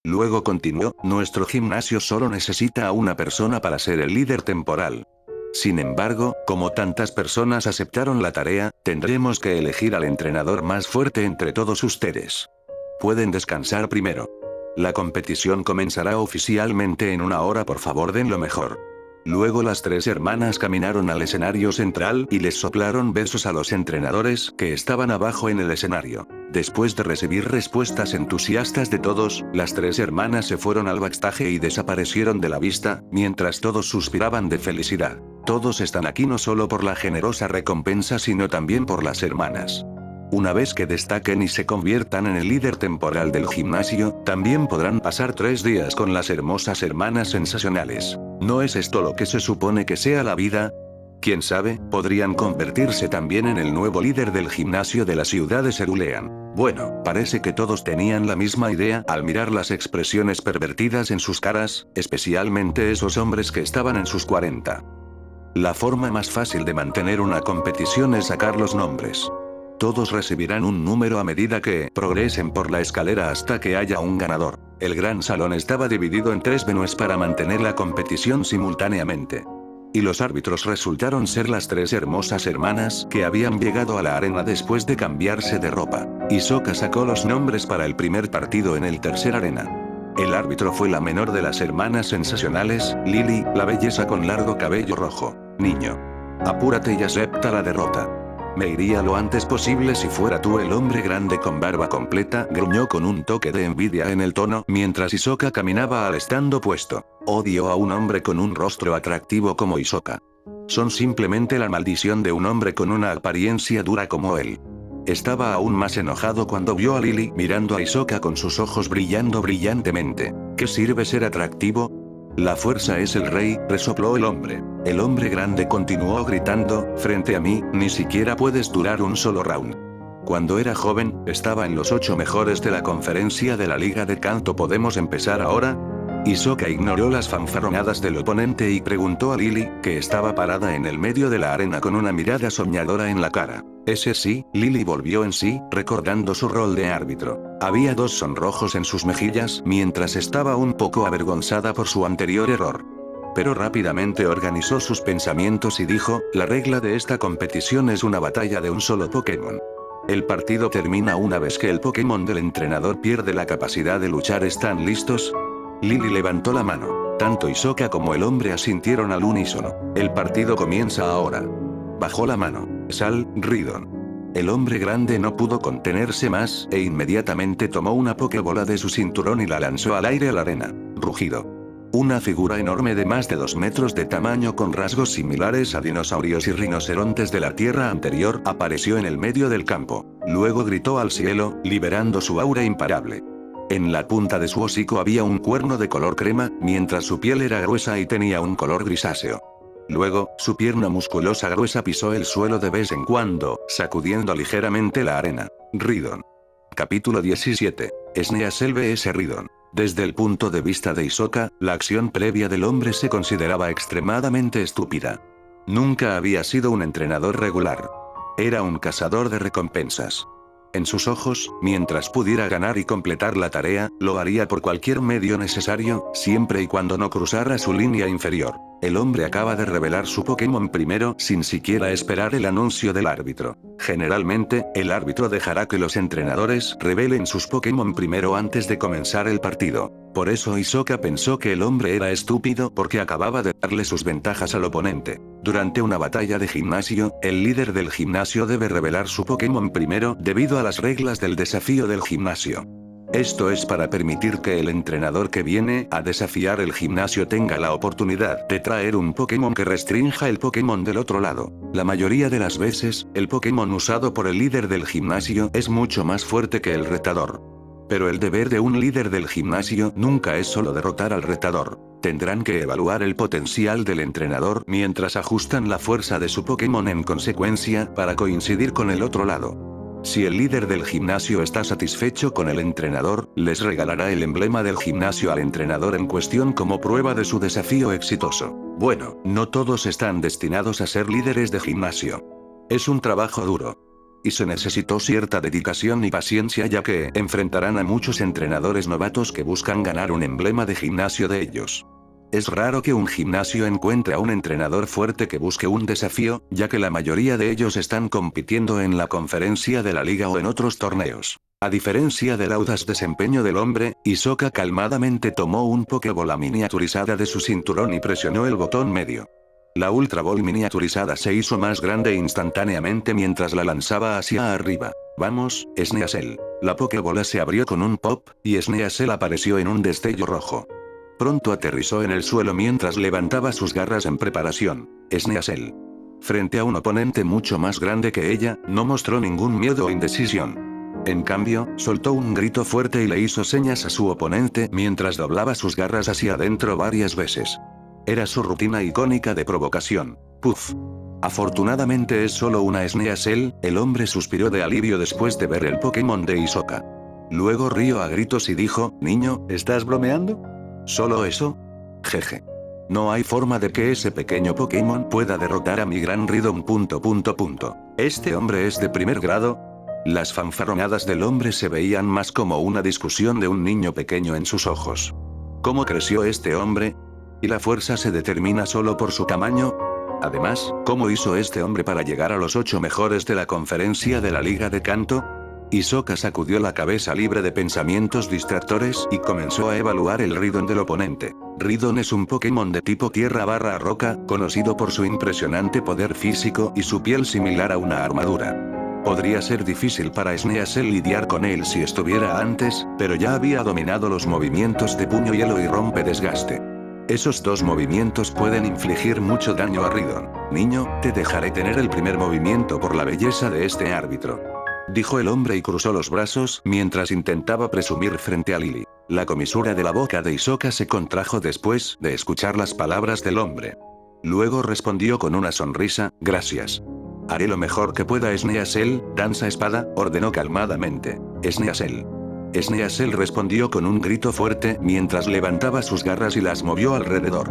Luego continuó, nuestro gimnasio solo necesita a una persona para ser el líder temporal. Sin embargo, como tantas personas aceptaron la tarea, tendremos que elegir al entrenador más fuerte entre todos ustedes. Pueden descansar primero. La competición comenzará oficialmente en 1 hora, por favor den lo mejor. Luego las 3 hermanas caminaron al escenario central y les soplaron besos a los entrenadores que estaban abajo en el escenario. Después de recibir respuestas entusiastas de todos, las 3 hermanas se fueron al backstage y desaparecieron de la vista, mientras todos suspiraban de felicidad. Todos están aquí no solo por la generosa recompensa sino también por las hermanas. Una vez que destaquen y se conviertan en el líder temporal del gimnasio, también podrán pasar 3 días con las hermosas hermanas sensacionales. ¿No es esto lo que se supone que sea la vida? Quién sabe, podrían convertirse también en el nuevo líder del gimnasio de la ciudad de Cerulean. Bueno, parece que todos tenían la misma idea al mirar las expresiones pervertidas en sus caras, especialmente esos hombres que estaban en sus 40. La forma más fácil de mantener una competición es sacar los nombres. Todos recibirán un número a medida que progresen por la escalera hasta que haya un ganador. El gran salón estaba dividido en 3 menús para mantener la competición simultáneamente. Y los árbitros resultaron ser las 3 hermosas hermanas que habían llegado a la arena después de cambiarse de ropa. Hisoka sacó los nombres para el primer partido en el tercer arena. El árbitro fue la menor de las hermanas sensacionales, Lily, la belleza con largo cabello rojo. Niño. Apúrate y acepta la derrota. Me iría lo antes posible si fuera tú el hombre grande con barba completa, gruñó con un toque de envidia en el tono mientras Hisoka caminaba al stand opuesto. Odio a un hombre con un rostro atractivo como Hisoka. Son simplemente la maldición de un hombre con una apariencia dura como él. Estaba aún más enojado cuando vio a Lily mirando a Hisoka con sus ojos brillando brillantemente. ¿Qué sirve ser atractivo? La fuerza es el rey, resopló el hombre. El hombre grande continuó gritando, frente a mí, ni siquiera puedes durar un solo round. Cuando era joven, estaba en los 8 mejores de la conferencia de la Liga de Kanto. ¿Podemos empezar ahora? Hisoka ignoró las fanfarronadas del oponente y preguntó a Lily, que estaba parada en el medio de la arena con una mirada soñadora en la cara. Ese sí, Lily volvió en sí, recordando su rol de árbitro. Había 2 sonrojos en sus mejillas mientras estaba un poco avergonzada por su anterior error. Pero rápidamente organizó sus pensamientos y dijo, la regla de esta competición es una batalla de un solo Pokémon. El partido termina una vez que el Pokémon del entrenador pierde la capacidad de luchar. ¿Están listos? Lily levantó la mano. Tanto Hisoka como el hombre asintieron al unísono. El partido comienza ahora. Bajó la mano. Sal, Ridon. El hombre grande no pudo contenerse más, e inmediatamente tomó una Pokébola de su cinturón y la lanzó al aire a la arena. Rugido. Una figura enorme de más de 2 metros de tamaño con rasgos similares a dinosaurios y rinocerontes de la tierra anterior apareció en el medio del campo. Luego gritó al cielo, liberando su aura imparable. En la punta de su hocico había un cuerno de color crema, mientras su piel era gruesa y tenía un color grisáceo. Luego, su pierna musculosa gruesa pisó el suelo de vez en cuando, sacudiendo ligeramente la arena. Ridon. Capítulo 17. Sneasel vs Ridon. Desde el punto de vista de Hisoka, la acción previa del hombre se consideraba extremadamente estúpida. Nunca había sido un entrenador regular. Era un cazador de recompensas. En sus ojos, mientras pudiera ganar y completar la tarea, lo haría por cualquier medio necesario, siempre y cuando no cruzara su línea inferior. El hombre acaba de revelar su Pokémon primero, sin siquiera esperar el anuncio del árbitro. Generalmente, el árbitro dejará que los entrenadores revelen sus Pokémon primero antes de comenzar el partido. Por eso Hisoka pensó que el hombre era estúpido porque acababa de darle sus ventajas al oponente. Durante una batalla de gimnasio, el líder del gimnasio debe revelar su Pokémon primero debido a las reglas del desafío del gimnasio. Esto es para permitir que el entrenador que viene a desafiar el gimnasio tenga la oportunidad de traer un Pokémon que restrinja el Pokémon del otro lado. La mayoría de las veces, el Pokémon usado por el líder del gimnasio es mucho más fuerte que el retador. Pero el deber de un líder del gimnasio nunca es solo derrotar al retador. Tendrán que evaluar el potencial del entrenador mientras ajustan la fuerza de su Pokémon en consecuencia para coincidir con el otro lado. Si el líder del gimnasio está satisfecho con el entrenador, les regalará el emblema del gimnasio al entrenador en cuestión como prueba de su desafío exitoso. Bueno, no todos están destinados a ser líderes de gimnasio. Es un trabajo duro. y se necesitó cierta dedicación y paciencia ya que enfrentarán a muchos entrenadores novatos que buscan ganar un emblema de gimnasio de ellos. Es raro que un gimnasio encuentre a un entrenador fuerte que busque un desafío, ya que la mayoría de ellos están compitiendo en la conferencia de la liga o en otros torneos. A diferencia del audaz desempeño del hombre, Hisoka calmadamente tomó un Pokébola miniaturizada de su cinturón y presionó el botón medio. La Ultra Ball miniaturizada se hizo más grande instantáneamente mientras la lanzaba hacia arriba. Vamos, Sneasel. La Pokébola se abrió con un pop, y Sneasel apareció en un destello rojo. Pronto aterrizó en el suelo mientras levantaba sus garras en preparación. Sneasel. Frente a un oponente mucho más grande que ella, no mostró ningún miedo o indecisión. En cambio, soltó un grito fuerte y le hizo señas a su oponente mientras doblaba sus garras hacia adentro varias veces. Era su rutina icónica de provocación. Puff. Afortunadamente es solo una Sneasel, el hombre suspiró de alivio después de ver el Pokémon de Hisoka. Luego rió a gritos y dijo, niño, ¿estás bromeando? ¿Solo eso? Jeje. No hay forma de que ese pequeño Pokémon pueda derrotar a mi gran Ridon. ¿Este hombre es de primer grado? Las fanfarronadas del hombre se veían más como una discusión de un niño pequeño en sus ojos. ¿Cómo creció este hombre? ¿Y la fuerza se determina solo por su tamaño? Además, ¿cómo hizo este hombre para llegar a los 8 mejores de la conferencia de la Liga de Kanto? Hisoka sacudió la cabeza libre de pensamientos distractores y comenzó a evaluar el Ridon del oponente. Ridon es un Pokémon de tipo tierra/roca, conocido por su impresionante poder físico y su piel similar a una armadura. Podría ser difícil para Sneasel lidiar con él si estuviera antes, pero ya había dominado los movimientos de puño hielo y rompe desgaste. Esos dos movimientos pueden infligir mucho daño a Ridon. Niño, te dejaré tener el primer movimiento por la belleza de este árbitro. Dijo el hombre y cruzó los brazos mientras intentaba presumir frente a Lily. La comisura de la boca de Hisoka se contrajo después de escuchar las palabras del hombre. Luego respondió con una sonrisa, gracias. Haré lo mejor que pueda Sneasel, danza espada, ordenó calmadamente. Sneasel. Sneasel respondió con un grito fuerte mientras levantaba sus garras y las movió alrededor.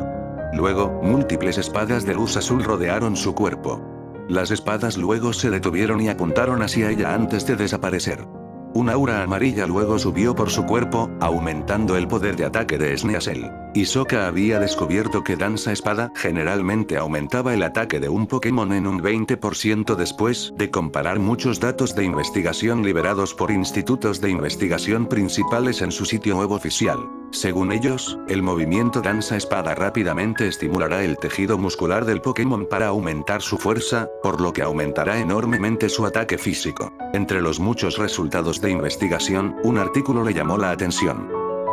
Luego, múltiples espadas de luz azul rodearon su cuerpo. Las espadas luego se detuvieron y apuntaron hacia ella antes de desaparecer. Una aura amarilla luego subió por su cuerpo, aumentando el poder de ataque de Sneasel. Hisoka había descubierto que Danza Espada generalmente aumentaba el ataque de un Pokémon en un 20% después de comparar muchos datos de investigación liberados por institutos de investigación principales en su sitio web oficial. Según ellos, el movimiento Danza Espada rápidamente estimulará el tejido muscular del Pokémon para aumentar su fuerza, por lo que aumentará enormemente su ataque físico. Entre los muchos resultados de investigación, un artículo le llamó la atención.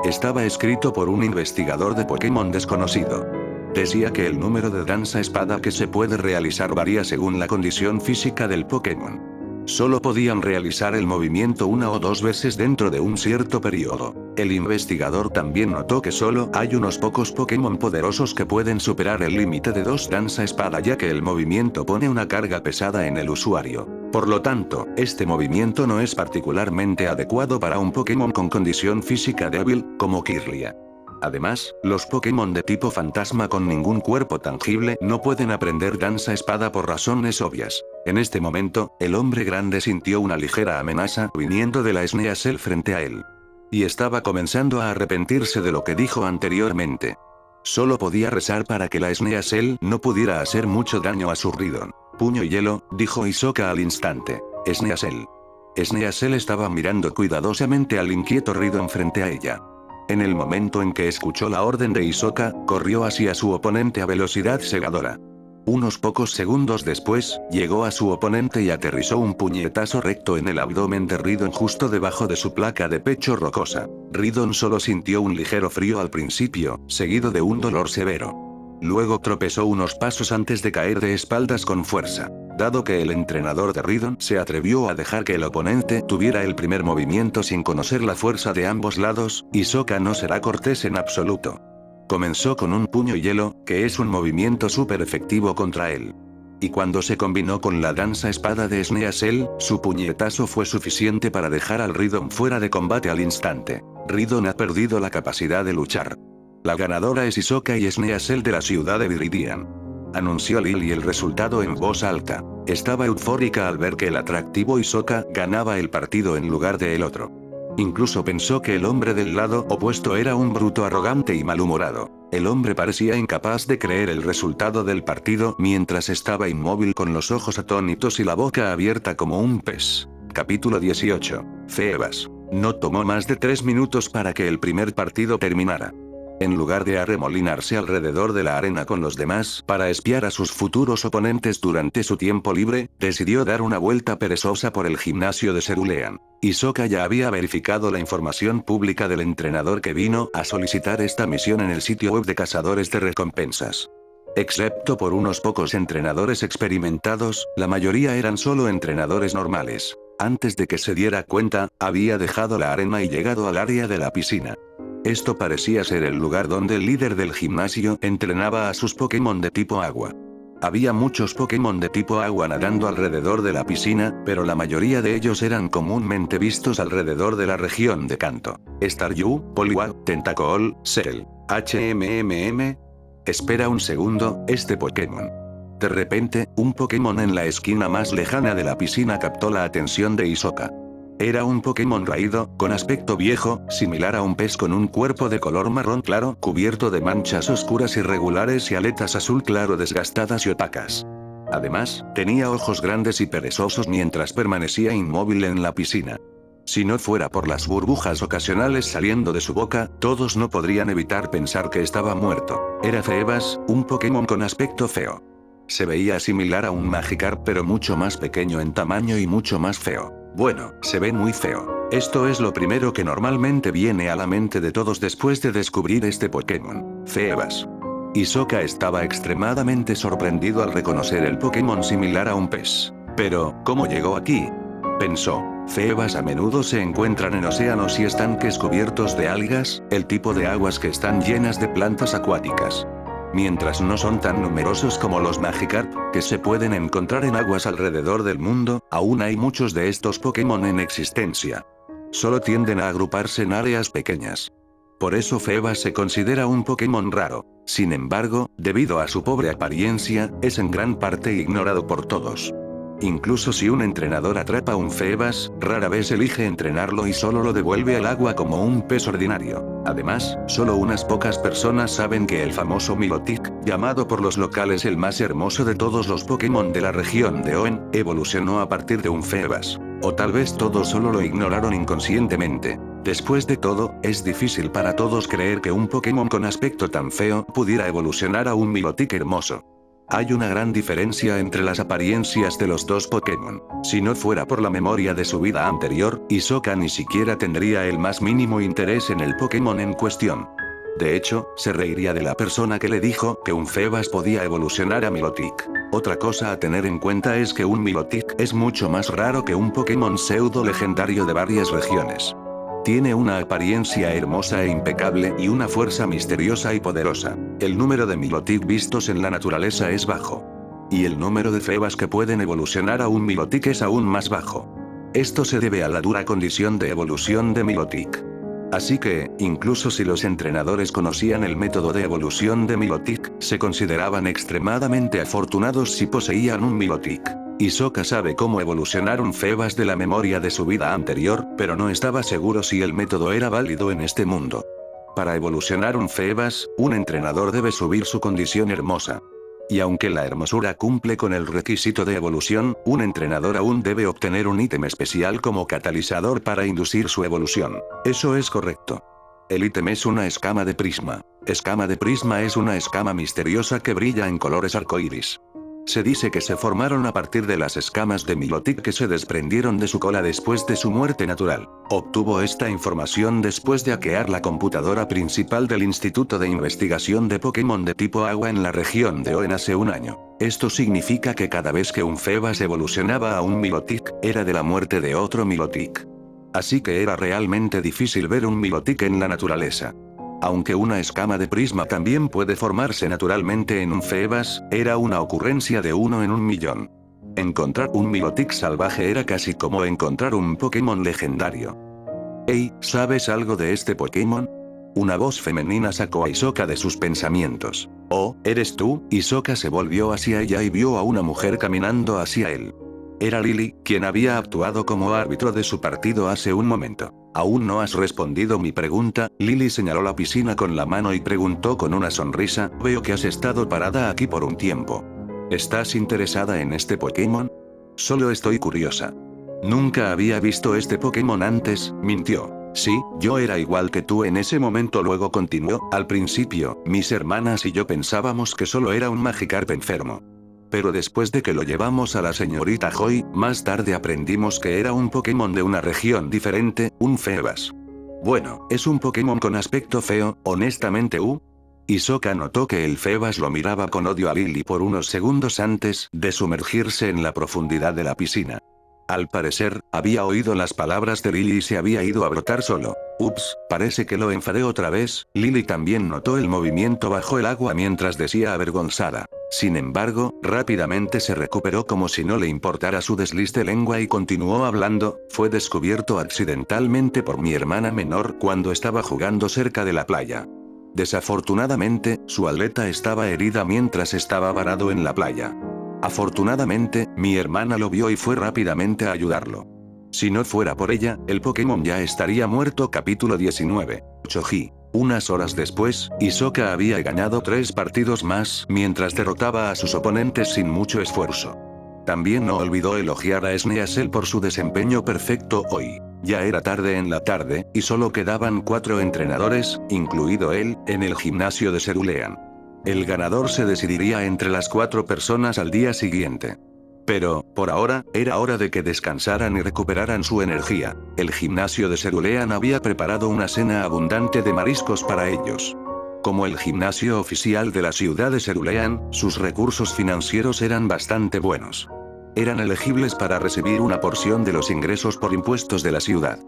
Estaba escrito por un investigador de Pokémon desconocido. Decía que el número de danza espada que se puede realizar varía según la condición física del Pokémon. Solo podían realizar el movimiento una o dos veces dentro de un cierto periodo. El investigador también notó que solo hay unos pocos Pokémon poderosos que pueden superar el límite de 2 danza espada ya que el movimiento pone una carga pesada en el usuario. Por lo tanto, este movimiento no es particularmente adecuado para un Pokémon con condición física débil, como Kirlia. Además, los Pokémon de tipo fantasma con ningún cuerpo tangible no pueden aprender danza espada por razones obvias. En este momento, el hombre grande sintió una ligera amenaza viniendo de la Sneasel frente a él. Y estaba comenzando a arrepentirse de lo que dijo anteriormente. Solo podía rezar para que la Sneasel no pudiera hacer mucho daño a su Ridon. Puño y hielo, dijo Hisoka al instante. Sneasel. Sneasel estaba mirando cuidadosamente al inquieto Ridon frente a ella. En el momento en que escuchó la orden de Hisoka, corrió hacia su oponente a velocidad cegadora. Unos pocos segundos después, llegó a su oponente y aterrizó un puñetazo recto en el abdomen de Ridon justo debajo de su placa de pecho rocosa. Ridon solo sintió un ligero frío al principio, seguido de un dolor severo. Luego tropezó unos pasos antes de caer de espaldas con fuerza. Dado que el entrenador de Ridon se atrevió a dejar que el oponente tuviera el primer movimiento sin conocer la fuerza de ambos lados, Hisoka no será cortés en absoluto. Comenzó con un puño hielo, que es un movimiento súper efectivo contra él. Y cuando se combinó con la danza espada de Sneasel, su puñetazo fue suficiente para dejar al Ridon fuera de combate al instante. Ridon ha perdido la capacidad de luchar. La ganadora es Hisoka y Sneasel de la ciudad de Viridian. anunció Lily el resultado en voz alta. Estaba eufórica al ver que el atractivo Hisoka ganaba el partido en lugar de el otro. Incluso pensó que el hombre del lado opuesto era un bruto arrogante y malhumorado. El hombre parecía incapaz de creer el resultado del partido mientras estaba inmóvil con los ojos atónitos y la boca abierta como un pez. Capítulo 18. Phoebas. No tomó más de 3 minutos para que el primer partido terminara. En lugar de arremolinarse alrededor de la arena con los demás para espiar a sus futuros oponentes durante su tiempo libre, decidió dar una vuelta perezosa por el gimnasio de Cerulean. Hisoka ya había verificado la información pública del entrenador que vino a solicitar esta misión en el sitio web de cazadores de recompensas. Excepto por unos pocos entrenadores experimentados, la mayoría eran solo entrenadores normales. Antes de que se diera cuenta, había dejado la arena y llegado al área de la piscina. Esto parecía ser el lugar donde el líder del gimnasio entrenaba a sus Pokémon de tipo agua. Había muchos Pokémon de tipo agua nadando alrededor de la piscina, pero la mayoría de ellos eran comúnmente vistos alrededor de la región de Kanto. Staryu, Poliwag, Tentacool, Cell, HMMM. Espera un segundo, este Pokémon. De repente, un Pokémon en la esquina más lejana de la piscina captó la atención de Hisoka. Era un Pokémon raído, con aspecto viejo, similar a un pez con un cuerpo de color marrón claro, cubierto de manchas oscuras irregulares y aletas azul claro desgastadas y opacas. Además, tenía ojos grandes y perezosos mientras permanecía inmóvil en la piscina. Si no fuera por las burbujas ocasionales saliendo de su boca, todos no podrían evitar pensar que estaba muerto. Era Phoebas, un Pokémon con aspecto feo. Se veía similar a un Magikarp pero mucho más pequeño en tamaño y mucho más feo. Bueno, se ve muy feo. Esto es lo primero que normalmente viene a la mente de todos después de descubrir este Pokémon. Phoebas. Hisoka estaba extremadamente sorprendido al reconocer el Pokémon similar a un pez. Pero, ¿cómo llegó aquí? Pensó. Phoebas a menudo se encuentran en océanos y estanques cubiertos de algas, el tipo de aguas que están llenas de plantas acuáticas. Mientras no son tan numerosos como los Magikarp, que se pueden encontrar en aguas alrededor del mundo, aún hay muchos de estos Pokémon en existencia. Solo tienden a agruparse en áreas pequeñas. Por eso Phoebas se considera un Pokémon raro. Sin embargo, debido a su pobre apariencia, es en gran parte ignorado por todos. Incluso si un entrenador atrapa un Phoebas, rara vez elige entrenarlo y solo lo devuelve al agua como un pez ordinario. Además, solo unas pocas personas saben que el famoso Milotic, llamado por los locales el más hermoso de todos los Pokémon de la región de Hoenn, evolucionó a partir de un Phoebas. O tal vez todos solo lo ignoraron inconscientemente. Después de todo, es difícil para todos creer que un Pokémon con aspecto tan feo pudiera evolucionar a un Milotic hermoso. Hay una gran diferencia entre las apariencias de los dos Pokémon. Si no fuera por la memoria de su vida anterior, Hisoka ni siquiera tendría el más mínimo interés en el Pokémon en cuestión. De hecho, se reiría de la persona que le dijo que un Phoebas podía evolucionar a Milotic. Otra cosa a tener en cuenta es que un Milotic es mucho más raro que un Pokémon pseudo legendario de varias regiones. Tiene una apariencia hermosa e impecable y una fuerza misteriosa y poderosa. El número de Milotic vistos en la naturaleza es bajo. Y el número de Phoebas que pueden evolucionar a un Milotic es aún más bajo. Esto se debe a la dura condición de evolución de Milotic. Así que, incluso si los entrenadores conocían el método de evolución de Milotic, se consideraban extremadamente afortunados si poseían un Milotic. Hisoka sabe cómo evolucionar un Phoebas de la memoria de su vida anterior, pero no estaba seguro si el método era válido en este mundo. Para evolucionar un Phoebas, un entrenador debe subir su condición hermosa. Y aunque la hermosura cumple con el requisito de evolución, un entrenador aún debe obtener un ítem especial como catalizador para inducir su evolución. Eso es correcto. El ítem es una escama de prisma. Escama de prisma es una escama misteriosa que brilla en colores arcoíris. Se dice que se formaron a partir de las escamas de Milotic que se desprendieron de su cola después de su muerte natural. Obtuvo esta información después de hackear la computadora principal del Instituto de Investigación de Pokémon de tipo agua en la región de Hoenn hace un año. Esto significa que cada vez que un Phoebas evolucionaba a un Milotic, era de la muerte de otro Milotic. Así que era realmente difícil ver un Milotic en la naturaleza. Aunque una escama de prisma también puede formarse naturalmente en un Phoebas, era una ocurrencia de 1 en 1.000.000. Encontrar un Milotic salvaje era casi como encontrar un Pokémon legendario. Hey, ¿sabes algo de este Pokémon? Una voz femenina sacó a Hisoka de sus pensamientos. Oh, ¿eres tú? Hisoka se volvió hacia ella y vio a una mujer caminando hacia él. Era Lily, quien había actuado como árbitro de su partido hace un momento. ¿Aún no has respondido mi pregunta? Lily señaló la piscina con la mano y preguntó con una sonrisa, veo que has estado parada aquí por un tiempo. ¿Estás interesada en este Pokémon? Solo estoy curiosa. Nunca había visto este Pokémon antes, mintió. Sí, yo era igual que tú en ese momento. Luego continuó, al principio, mis hermanas y yo pensábamos que solo era un Magikarp enfermo. Pero después de que lo llevamos a la señorita Joy, más tarde aprendimos que era un Pokémon de una región diferente, un Feebas. Bueno, es un Pokémon con aspecto feo, honestamente. Hisoka notó que el Feebas lo miraba con odio a Lily por unos segundos antes de sumergirse en la profundidad de la piscina. Al parecer, había oído las palabras de Lily y se había ido a brotar solo. Ups, parece que lo enfadé otra vez. Lily también notó el movimiento bajo el agua mientras decía avergonzada. Sin embargo, rápidamente se recuperó como si no le importara su desliz de lengua y continuó hablando, fue descubierto accidentalmente por mi hermana menor cuando estaba jugando cerca de la playa. Desafortunadamente, su aleta estaba herida mientras estaba varado en la playa. Afortunadamente, mi hermana lo vio y fue rápidamente a ayudarlo. Si no fuera por ella, el Pokémon ya estaría muerto. Capítulo 19. Choji. Unas horas después, Hisoka había ganado 3 partidos más mientras derrotaba a sus oponentes sin mucho esfuerzo. También no olvidó elogiar a Sneasel por su desempeño perfecto hoy. Ya era tarde en la tarde, y solo quedaban 4 entrenadores, incluido él, en el gimnasio de Cerulean. El ganador se decidiría entre las 4 personas al día siguiente. Pero, por ahora, era hora de que descansaran y recuperaran su energía. El gimnasio de Cerulean había preparado una cena abundante de mariscos para ellos. Como el gimnasio oficial de la ciudad de Cerulean, sus recursos financieros eran bastante buenos. Eran elegibles para recibir una porción de los ingresos por impuestos de la ciudad.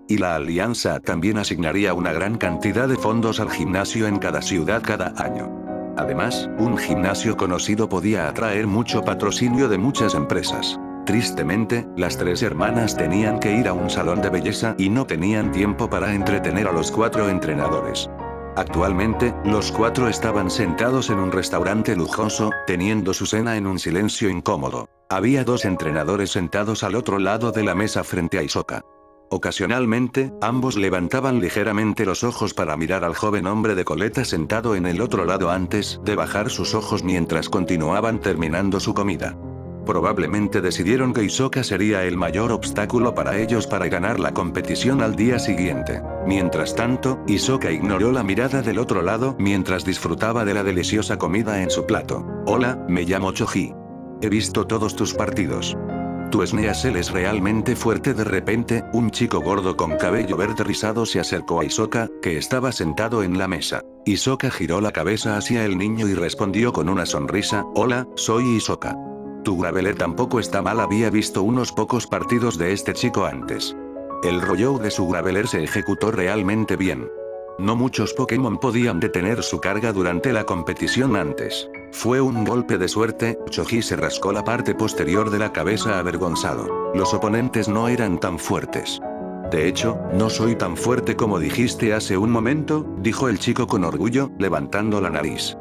Y la alianza también asignaría una gran cantidad de fondos al gimnasio en cada ciudad cada año. Además, un gimnasio conocido podía atraer mucho patrocinio de muchas empresas. Tristemente, las 3 hermanas tenían que ir a un salón de belleza y no tenían tiempo para entretener a los 4 entrenadores. Actualmente, los 4 estaban sentados en un restaurante lujoso, teniendo su cena en un silencio incómodo. Había 2 entrenadores sentados al otro lado de la mesa frente a Hisoka. Ocasionalmente, ambos levantaban ligeramente los ojos para mirar al joven hombre de coleta sentado en el otro lado antes de bajar sus ojos mientras continuaban terminando su comida. Probablemente decidieron que Hisoka sería el mayor obstáculo para ellos para ganar la competición al día siguiente. Mientras tanto, Hisoka ignoró la mirada del otro lado mientras disfrutaba de la deliciosa comida en su plato. Hola, me llamo Choji. He visto todos tus partidos. Tu Sneasel es realmente fuerte. De repente, un chico gordo con cabello verde rizado se acercó a Hisoka, que estaba sentado en la mesa. Hisoka giró la cabeza hacia el niño y respondió con una sonrisa, hola, soy Hisoka. Tu Graveler tampoco está mal. Había visto unos pocos partidos de este chico antes. El rollo de su Graveler se ejecutó realmente bien. No muchos Pokémon podían detener su carga durante la competición antes. Fue un golpe de suerte. Choji se rascó la parte posterior de la cabeza avergonzado. Los oponentes no eran tan fuertes. De hecho, no soy tan fuerte como dijiste hace un momento, dijo el chico con orgullo, levantando la nariz.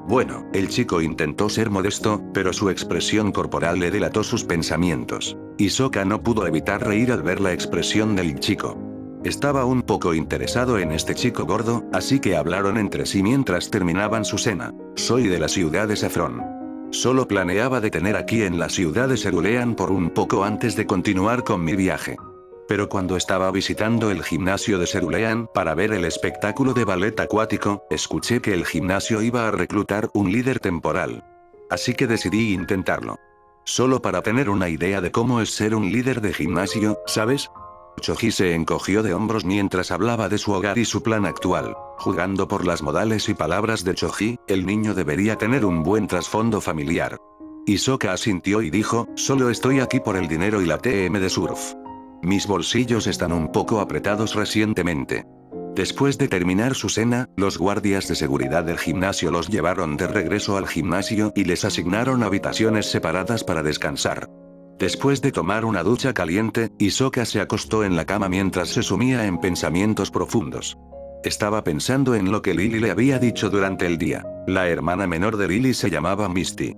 Bueno, el chico intentó ser modesto, pero su expresión corporal le delató sus pensamientos. Hisoka no pudo evitar reír al ver la expresión del chico. Estaba un poco interesado en este chico gordo, así que hablaron entre sí mientras terminaban su cena. Soy de la ciudad de Saffron. Solo planeaba detener aquí en la ciudad de Cerulean por un poco antes de continuar con mi viaje. Pero cuando estaba visitando el gimnasio de Cerulean para ver el espectáculo de ballet acuático, escuché que el gimnasio iba a reclutar un líder temporal. Así que decidí intentarlo. Solo para tener una idea de cómo es ser un líder de gimnasio, ¿sabes? Choji se encogió de hombros mientras hablaba de su hogar y su plan actual. Jugando por las modales y palabras de Choji, el niño debería tener un buen trasfondo familiar. Hisoka asintió y dijo, solo estoy aquí por el dinero y la TM de surf. Mis bolsillos están un poco apretados recientemente. Después de terminar su cena, los guardias de seguridad del gimnasio los llevaron de regreso al gimnasio y les asignaron habitaciones separadas para descansar. Después de tomar una ducha caliente, Hisoka se acostó en la cama mientras se sumía en pensamientos profundos. Estaba pensando en lo que Lily le había dicho durante el día. La hermana menor de Lily se llamaba Misty.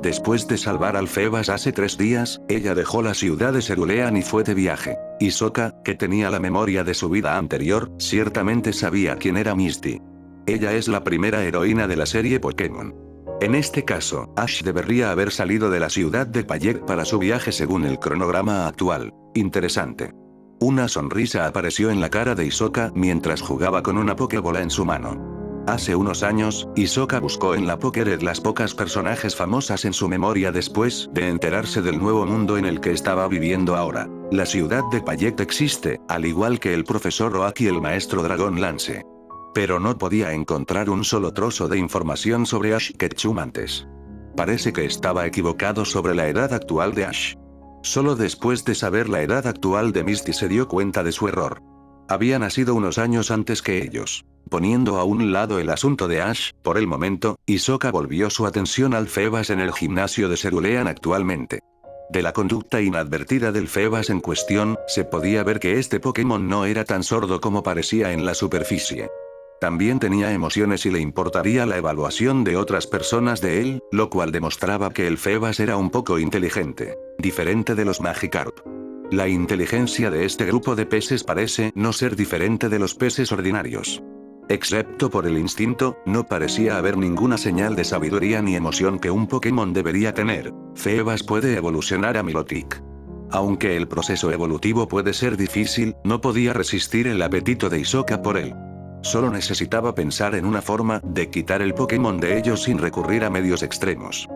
Después de salvar al Febas hace 3 días, ella dejó la ciudad de Cerulean y fue de viaje. Hisoka, que tenía la memoria de su vida anterior, ciertamente sabía quién era Misty. Ella es la primera heroína de la serie Pokémon. En este caso, Ash debería haber salido de la ciudad de Payek para su viaje según el cronograma actual. Interesante. Una sonrisa apareció en la cara de Hisoka mientras jugaba con una Pokébola en su mano. Hace unos años, Hisoka buscó en la Pokédex las pocas personajes famosas en su memoria después de enterarse del nuevo mundo en el que estaba viviendo ahora. La ciudad de Payek existe, al igual que el profesor Oak y el maestro Dragón Lance. Pero no podía encontrar un solo trozo de información sobre Ash Ketchum antes. Parece que estaba equivocado sobre la edad actual de Ash. Solo después de saber la edad actual de Misty se dio cuenta de su error. Había nacido unos años antes que ellos. Poniendo a un lado el asunto de Ash, por el momento, Hisoka volvió su atención al Febas en el gimnasio de Cerulean actualmente. De la conducta inadvertida del Febas en cuestión, se podía ver que este Pokémon no era tan sordo como parecía en la superficie. También tenía emociones y le importaría la evaluación de otras personas de él, lo cual demostraba que el Febas era un poco inteligente, diferente de los Magikarp. La inteligencia de este grupo de peces parece no ser diferente de los peces ordinarios. Excepto por el instinto, no parecía haber ninguna señal de sabiduría ni emoción que un Pokémon debería tener. Febas puede evolucionar a Milotic. Aunque el proceso evolutivo puede ser difícil, no podía resistir el apetito de Hisoka por él. Solo necesitaba pensar en una forma de quitar el Pokémon de ellos sin recurrir a medios extremos.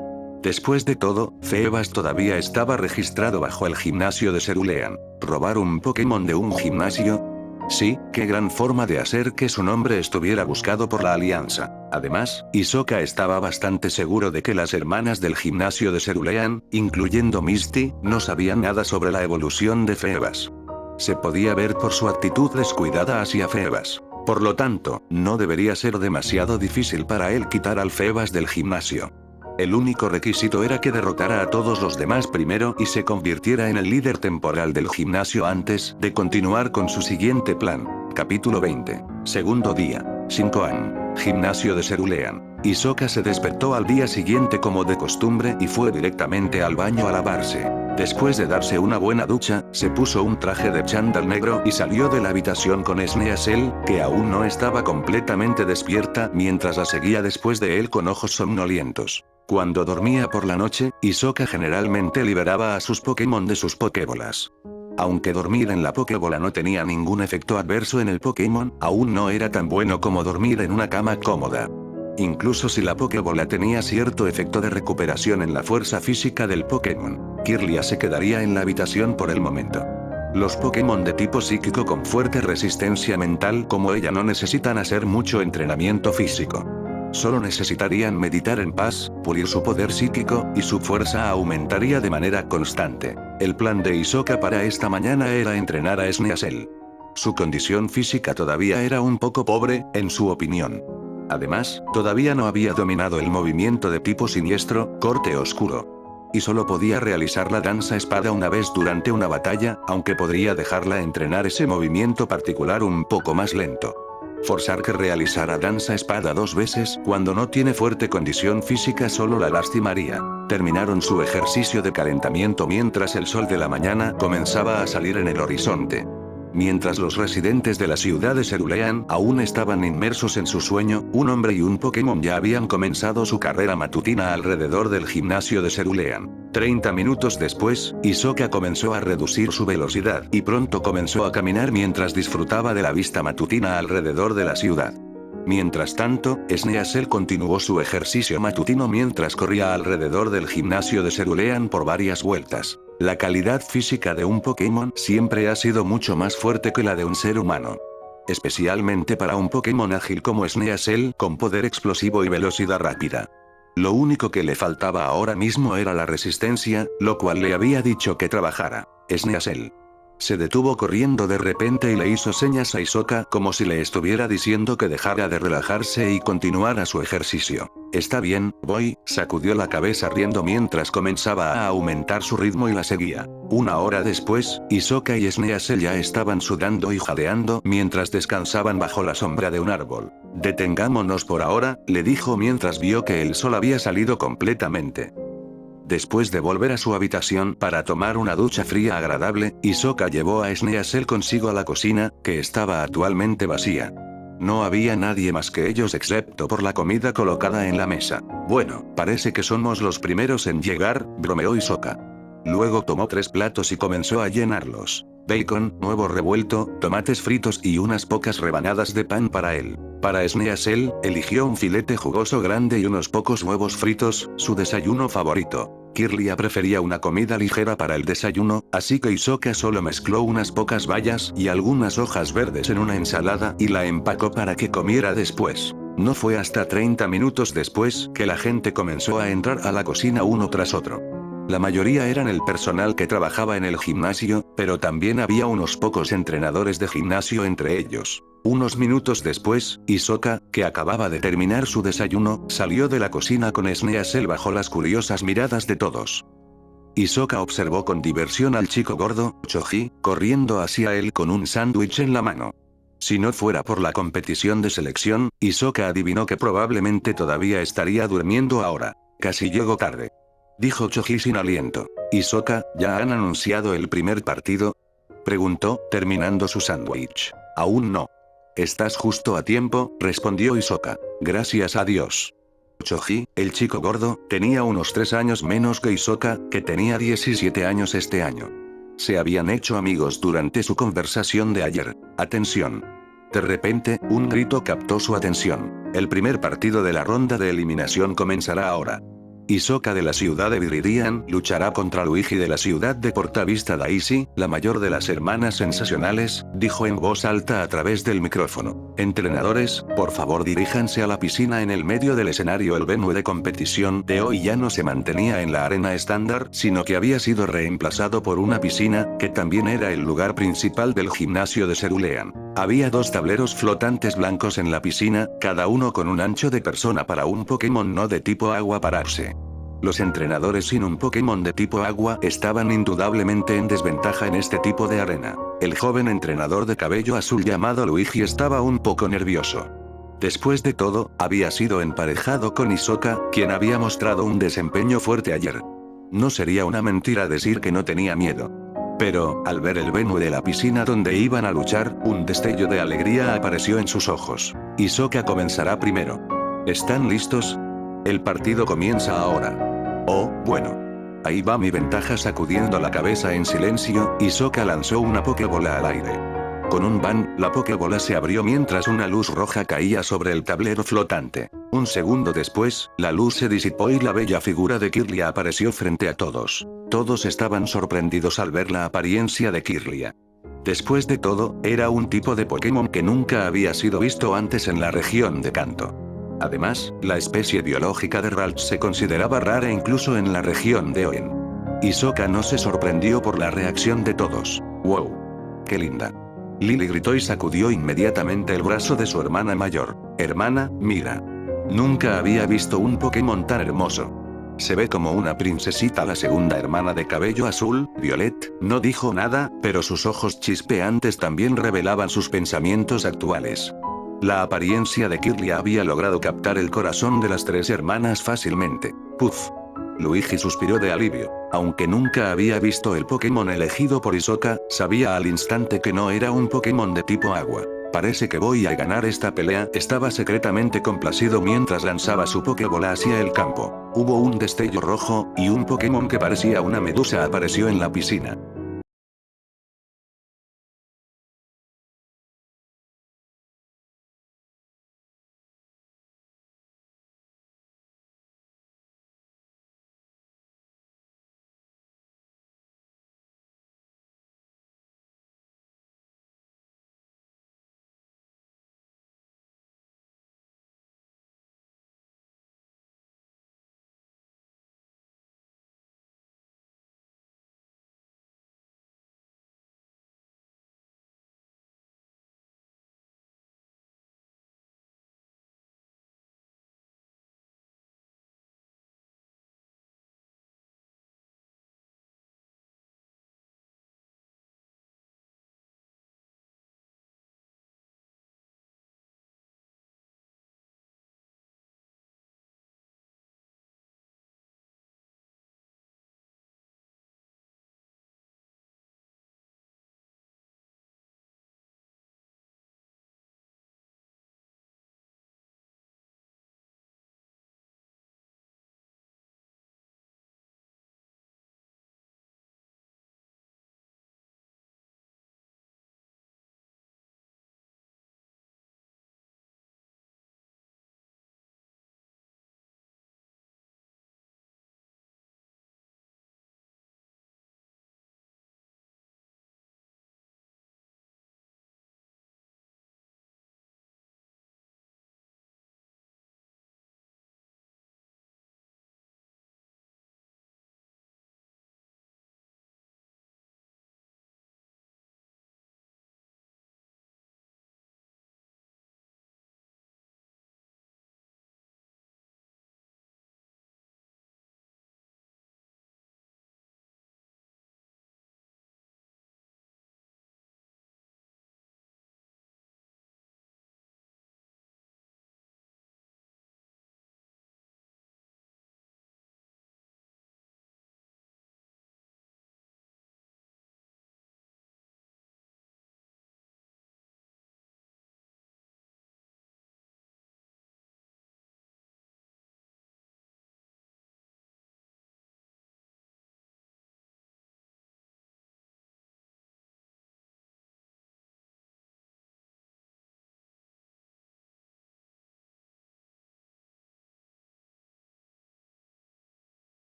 Después de todo, Febas todavía estaba registrado bajo el gimnasio de Cerulean. ¿Robar un Pokémon de un gimnasio? Sí, qué gran forma de hacer que su nombre estuviera buscado por la Alianza. Además, Hisoka estaba bastante seguro de que las hermanas del gimnasio de Cerulean, incluyendo Misty, no sabían nada sobre la evolución de Febas. Se podía ver por su actitud descuidada hacia Febas. Por lo tanto, no debería ser demasiado difícil para él quitar al Febas del gimnasio. El único requisito era que derrotara a todos los demás primero y se convirtiera en el líder temporal del gimnasio antes de continuar con su siguiente plan. Capítulo 20. Segundo día. 5am. Gimnasio de Cerulean. Hisoka se despertó al día siguiente como de costumbre y fue directamente al baño a lavarse. Después de darse una buena ducha, se puso un traje de chándal negro y salió de la habitación con Sneasel, que aún no estaba completamente despierta mientras la seguía después de él con ojos somnolientos. Cuando dormía por la noche, Hisoka generalmente liberaba a sus Pokémon de sus Pokébolas. Aunque dormir en la Pokébola no tenía ningún efecto adverso en el Pokémon, aún no era tan bueno como dormir en una cama cómoda. Incluso si la Pokébola tenía cierto efecto de recuperación en la fuerza física del Pokémon, Kirlia se quedaría en la habitación por el momento. Los Pokémon de tipo psíquico con fuerte resistencia mental como ella no necesitan hacer mucho entrenamiento físico. Solo necesitarían meditar en paz, pulir su poder psíquico, y su fuerza aumentaría de manera constante. El plan de Hisoka para esta mañana era entrenar a Sneasel. Su condición física todavía era un poco pobre, en su opinión. Además, todavía no había dominado el movimiento de tipo siniestro, corte oscuro. Y solo podía realizar la danza espada una vez durante una batalla, aunque podría dejarla entrenar ese movimiento particular un poco más lento. Forzar que realizara danza espada 2 veces cuando no tiene fuerte condición física solo la lastimaría. Terminaron su ejercicio de calentamiento mientras el sol de la mañana comenzaba a salir en el horizonte. Mientras los residentes de la ciudad de Cerulean aún estaban inmersos en su sueño, un hombre y un Pokémon ya habían comenzado su carrera matutina alrededor del gimnasio de Cerulean. 30 minutos después, Hisoka comenzó a reducir su velocidad y pronto comenzó a caminar mientras disfrutaba de la vista matutina alrededor de la ciudad. Mientras tanto, Sneasel continuó su ejercicio matutino mientras corría alrededor del gimnasio de Cerulean por varias vueltas. La calidad física de un Pokémon siempre ha sido mucho más fuerte que la de un ser humano. Especialmente para un Pokémon ágil como Sneasel, con poder explosivo y velocidad rápida. Lo único que le faltaba ahora mismo era la resistencia, lo cual le había dicho que trabajara. Sneasel se detuvo corriendo de repente y le hizo señas a Hisoka como si le estuviera diciendo que dejara de relajarse y continuara su ejercicio. Está bien, voy, sacudió la cabeza riendo mientras comenzaba a aumentar su ritmo y la seguía. Una hora después, Hisoka y Sneasel ya estaban sudando y jadeando mientras descansaban bajo la sombra de un árbol. Detengámonos por ahora, le dijo mientras vio que el sol había salido completamente. Después de volver a su habitación para tomar una ducha fría agradable, Hisoka llevó a Sneasel consigo a la cocina, que estaba actualmente vacía. No había nadie más que ellos excepto por la comida colocada en la mesa. Bueno, parece que somos los primeros en llegar, bromeó Hisoka. Luego tomó 3 platos y comenzó a llenarlos. Bacon, huevo revuelto, tomates fritos y unas pocas rebanadas de pan para él. Para Sneasel, eligió un filete jugoso grande y unos pocos huevos fritos, su desayuno favorito. Kirlia prefería una comida ligera para el desayuno, así que Hisoka solo mezcló unas pocas bayas y algunas hojas verdes en una ensalada y la empacó para que comiera después. No fue hasta 30 minutos después que la gente comenzó a entrar a la cocina uno tras otro. La mayoría eran el personal que trabajaba en el gimnasio, pero también había unos pocos entrenadores de gimnasio entre ellos. Unos minutos después, Hisoka, que acababa de terminar su desayuno, salió de la cocina con Sneasel bajo las curiosas miradas de todos. Hisoka observó con diversión al chico gordo, Choji, corriendo hacia él con un sándwich en la mano. Si no fuera por la competición de selección, Hisoka adivinó que probablemente todavía estaría durmiendo ahora. Casi llegó tarde. Dijo Choji sin aliento. Hisoka, ¿ya han anunciado el primer partido? Preguntó, terminando su sándwich. Aún no. Estás justo a tiempo, respondió Hisoka. Gracias a Dios. Choji, el chico gordo, tenía unos 3 años menos que Hisoka, que tenía 17 años este año. Se habían hecho amigos durante su conversación de ayer. Atención. De repente, un grito captó su atención. El primer partido de la ronda de eliminación comenzará ahora. Hisoka de la ciudad de Viridian luchará contra Luigi de la ciudad de Portavista Daisy, la mayor de las hermanas sensacionales, dijo en voz alta a través del micrófono. Entrenadores, por favor diríjanse a la piscina en el medio del escenario. El venue de competición de hoy ya no se mantenía en la arena estándar, sino que había sido reemplazado por una piscina, que también era el lugar principal del gimnasio de Cerulean. Había 2 tableros flotantes blancos en la piscina, cada uno con un ancho de persona para un Pokémon no de tipo agua pararse. Los entrenadores sin un Pokémon de tipo agua estaban indudablemente en desventaja en este tipo de arena. El joven entrenador de cabello azul llamado Luigi estaba un poco nervioso. Después de todo, había sido emparejado con Hisoka, quien había mostrado un desempeño fuerte ayer. No sería una mentira decir que no tenía miedo. Pero, al ver el venue de la piscina donde iban a luchar, un destello de alegría apareció en sus ojos. Hisoka comenzará primero. ¿Están listos? El partido comienza ahora. Oh, bueno. Ahí va mi ventaja. Sacudiendo la cabeza en silencio, Hisoka lanzó una Pokébola al aire. Con un ban, la Pokébola se abrió mientras una luz roja caía sobre el tablero flotante. Un segundo después, la luz se disipó y la bella figura de Kirlia apareció frente a todos. Todos estaban sorprendidos al ver la apariencia de Kirlia. Después de todo, era un tipo de Pokémon que nunca había sido visto antes en la región de Kanto. Además, la especie biológica de Ralts se consideraba rara incluso en la región de Oen. Hisoka no se sorprendió por la reacción de todos. ¡Wow! ¡Qué linda! Lily gritó y sacudió inmediatamente el brazo de su hermana mayor. Hermana, mira. Nunca había visto un Pokémon tan hermoso. Se ve como una princesita. La segunda hermana de cabello azul, Violet, no dijo nada, pero sus ojos chispeantes también revelaban sus pensamientos actuales. La apariencia de Kirlia había logrado captar el corazón de las 3 hermanas fácilmente. Puf. Luigi suspiró de alivio. Aunque nunca había visto el Pokémon elegido por Hisoka, sabía al instante que no era un Pokémon de tipo agua. Parece que voy a ganar esta pelea. Estaba secretamente complacido mientras lanzaba su Pokébola hacia el campo. Hubo un destello rojo, y un Pokémon que parecía una medusa apareció en la piscina.